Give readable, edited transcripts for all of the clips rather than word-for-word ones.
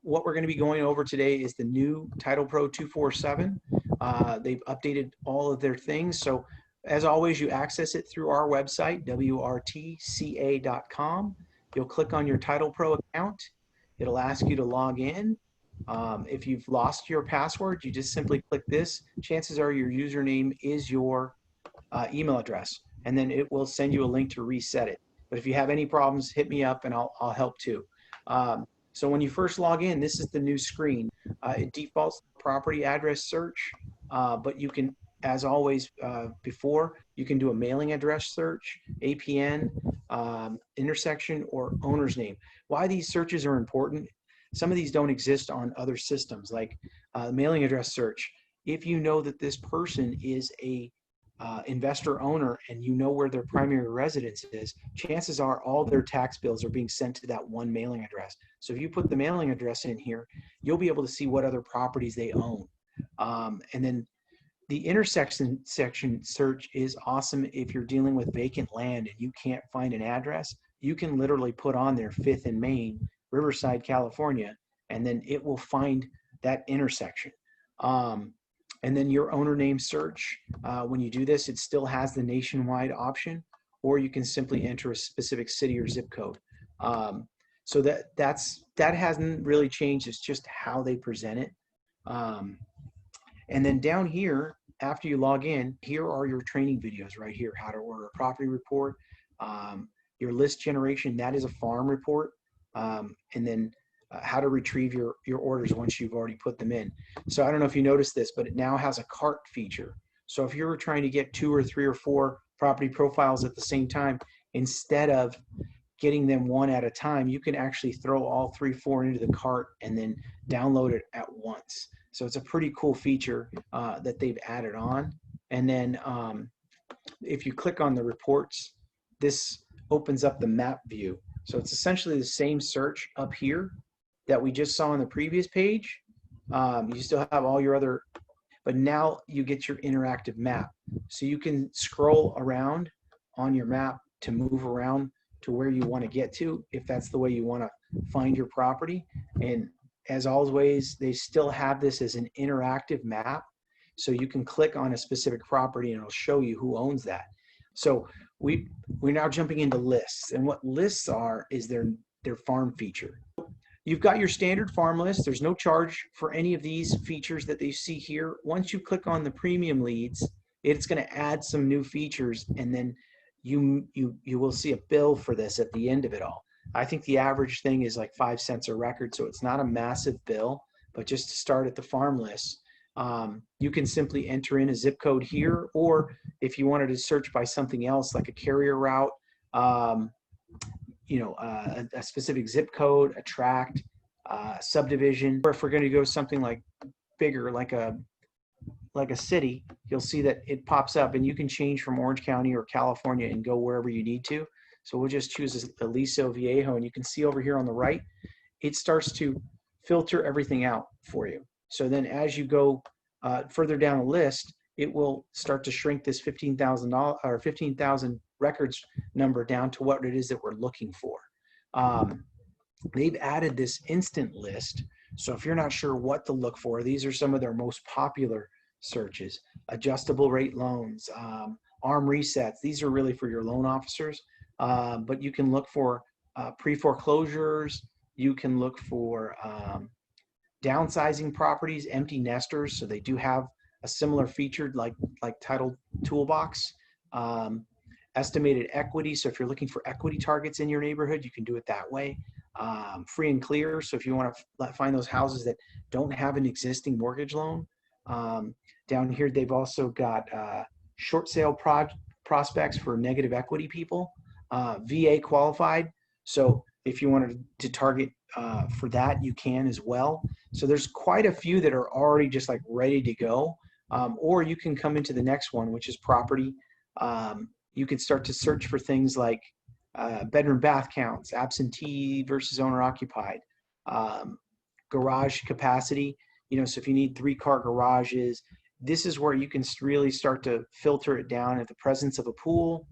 What we're going to be going over today is the new TitlePro247. They've updated all of their things. So as always, you access it through our website, WRTCA.com. You'll click on your TitlePro account. It'll ask you to log in. If you've lost your password, you just simply click this. Chances are your username is your email address, and then it will send you a link to reset it. But if you have any problems, hit me up and I'll help too. So when you first log in, this is the new screen. It defaults property address search, but you can, as always before, you can do a mailing address search, APN, intersection, or owner's name. Why these searches are important, some of these don't exist on other systems, like mailing address search. If you know that this person is a investor owner and you know where their primary residence is, chances are all their tax bills are being sent to that one mailing address. So if you put the mailing address in here, you'll be able to see what other properties they own. And then the intersection section search is awesome if you're dealing with vacant land and you can't find an address. You can literally put on there 5th and Main, Riverside, California, and then it will find that intersection. And then your owner name search, when you do this, it still has the nationwide option, or you can simply enter a specific city or zip code. So that hasn't really changed. It's just how they present it. And then down here, after you log in, here are your training videos right here. How to order a property report, your list generation, that is a farm report, and then how to retrieve your orders once you've already put them in. So I don't know if you noticed this, but it now has a cart feature. So if you're trying to get 2 or 3 or 4 property profiles at the same time, instead of getting them one at a time, you can actually throw all 3, 4 into the cart and then download it at once. So it's a pretty cool feature that they've added on. And then if you click on the reports, this opens up the map view. So it's essentially the same search up here that we just saw on the previous page. You still have all your other, but now you get your interactive map. So you can scroll around on your map to move around to where you want to get to, if that's the way you want to find your property. And as always, they still have this as an interactive map. So you can click on a specific property and it'll show you who owns that. So we're now jumping into lists, and what lists are is their farm feature. You've got your standard farm list. There's no charge for any of these features that they see here. Once you click on the premium leads, it's going to add some new features, and then you will see a bill for this at the end of it all. I think the average thing is like 5 cents a record, so it's not a massive bill, but just to start at the farm list, you can simply enter in a zip code here, or if you wanted to search by something else like a carrier route, a specific zip code, a tract, subdivision, or if we're going to go something like bigger, like a city, you'll see that it pops up and you can change from Orange County or California and go wherever you need to. So we'll just choose Aliso Viejo, and you can see over here on the right, it starts to filter everything out for you. So then as you go further down the list, it will start to shrink this $15,000 or 15,000 records number down to what it is that we're looking for. They've added this instant list. So if you're not sure what to look for, these are some of their most popular searches. Adjustable rate loans, ARM resets. These are really for your loan officers. But you can look for pre-foreclosures. You can look for downsizing properties, empty nesters. So they do have a similar feature like Title Toolbox. Estimated equity. So if you're looking for equity targets in your neighborhood, you can do it that way. Free and clear. So if you want to find those houses that don't have an existing mortgage loan. Down here, they've also got short sale prospects for negative equity people. VA qualified. So if you wanted to target for that, you can as well. So there's quite a few that are already just like ready to go. Or you can come into the next one, which is property. You could start to search for things like bedroom bath counts, absentee versus owner occupied, garage capacity. So if you need 3-car garages, this is where you can really start to filter it down at the presence of a pool,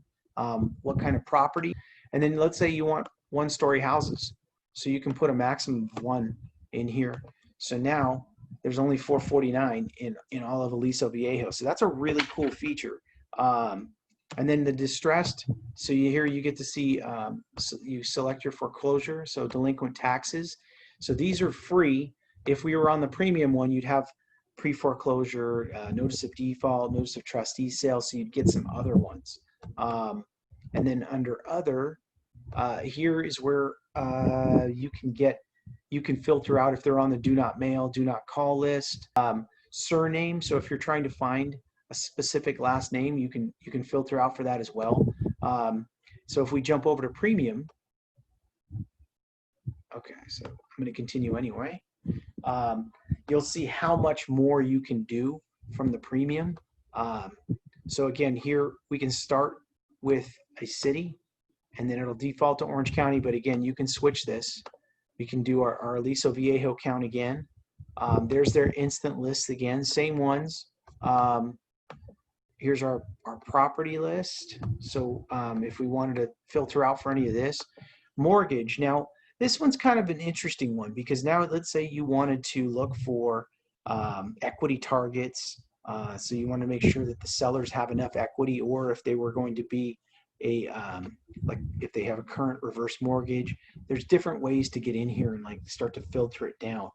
what kind of property. And then let's say you want 1-story houses. So you can put a maximum of 1 in here. So now there's only 449 in all of Aliso Viejo. So that's a really cool feature. And then the distressed, so you get to see, so you select your foreclosure, so delinquent taxes. So these are free. If we were on the premium one, you'd have pre-foreclosure, notice of default, notice of trustee sale, so you'd get some other ones. And then under other, here is where you can filter out if they're on the do not mail, do not call list. Surname, so if you're trying to find a specific last name, you can filter out for that as well. So if we jump over to premium, okay, so I'm going to continue anyway. You'll see how much more you can do from the premium. So again, here we can start with a city, and then it'll default to Orange County. But again, you can switch this. We can do our Aliso Viejo count again. There's their instant lists again, same ones. Here's our property list. So if we wanted to filter out for any of this, mortgage. Now, this one's kind of an interesting one because now let's say you wanted to look for equity targets. So you want to make sure that the sellers have enough equity, or if they were going to be a like if they have a current reverse mortgage. There's different ways to get in here and like start to filter it down.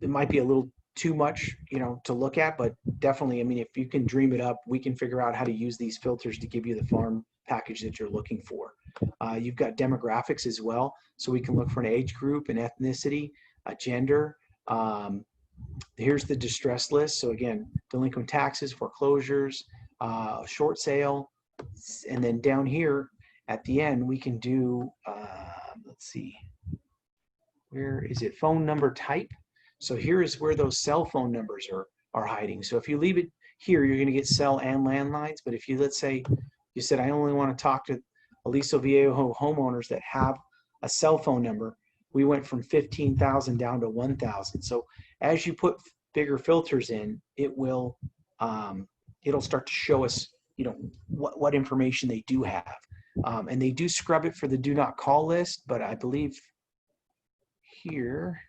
It might be a little too much, to look at, but definitely, I mean, if you can dream it up, we can figure out how to use these filters to give you the farm package that you're looking for. You've got demographics as well, so we can look for an age group, an ethnicity, a gender. Here's the distress list. So again, delinquent taxes, foreclosures, short sale, and then down here at the end we can do, let's see, where is it? Phone number type. So here is where those cell phone numbers are hiding. So if you leave it here, you're going to get cell and landlines. But if you, let's say, you said, I only want to talk to Aliso Viejo homeowners that have a cell phone number, we went from 15,000 down to 1,000. So as you put bigger filters in, it will, it'll start to show us, what information they do have. And they do scrub it for the do not call list, but I believe here,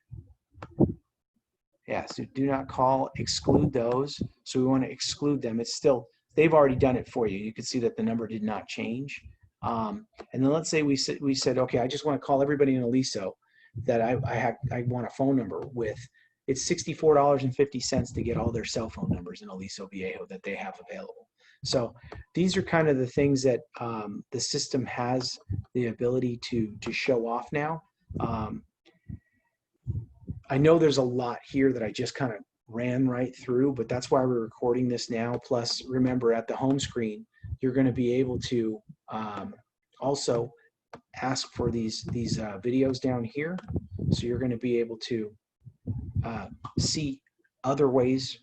yeah, so do not call, exclude those. So we want to exclude them. It's still, they've already done it for you. You can see that the number did not change. And then let's say we said, okay, I just want to call everybody in Aliso that I want a phone number with. It's $64.50 to get all their cell phone numbers in Aliso Viejo that they have available. So these are kind of the things that the system has the ability to show off now. I know there's a lot here that I just kind of ran right through, but that's why we're recording this now. Plus, remember, at the home screen, you're going to be able to also ask for these videos down here. So you're going to be able to see other ways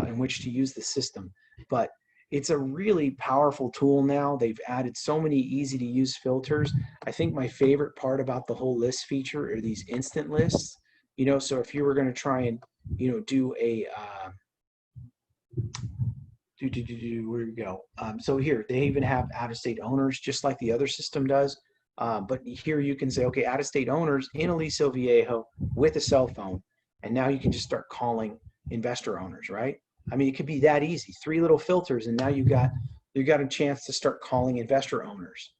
in which to use the system. But it's a really powerful tool now. They've added so many easy to use filters. I think my favorite part about the whole list feature are these instant lists. So if you were going to try and, do a, where do we go? So here, they even have out-of-state owners, just like the other system does. But here you can say, okay, out-of-state owners in Aliso Viejo with a cell phone. And now you can just start calling investor owners, right? I mean, it could be that easy. 3 little filters, and now you got a chance to start calling investor owners.